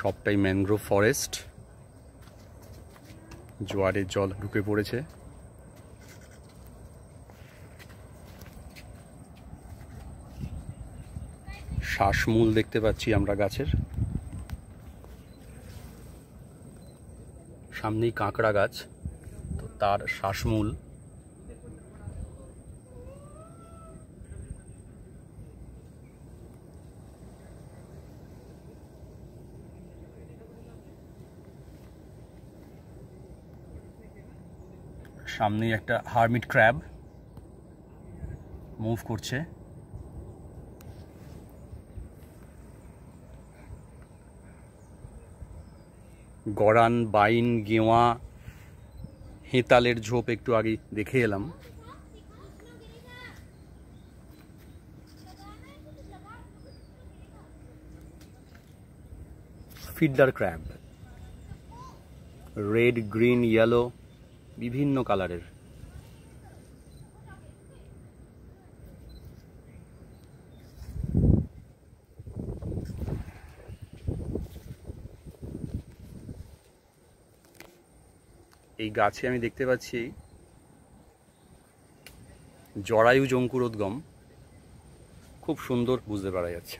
সবটাই mangrove forest. জোয়ারের জল ঢুকে পড়েছে। শ্বাসমূল দেখতে পাচ্ছি আমরা গাছের সামনেই, কাঁকড়া গাছ, তো তার শ্বাসমূল। সামনেই একটা হারমিট ক্র্যাব মুভ করছে। গরান, বাইন, গেওয়া, হেতালের ঝোপ একটু আগে দেখে এলাম। Feeder crab, red, green, yellow, বিভিন্ন কালারের। এই গাছে আমি দেখতে পাচ্ছি জরায়ু জঙ্কুরোদ্গম, খুব সুন্দর বুঝতে পারা যাচ্ছে।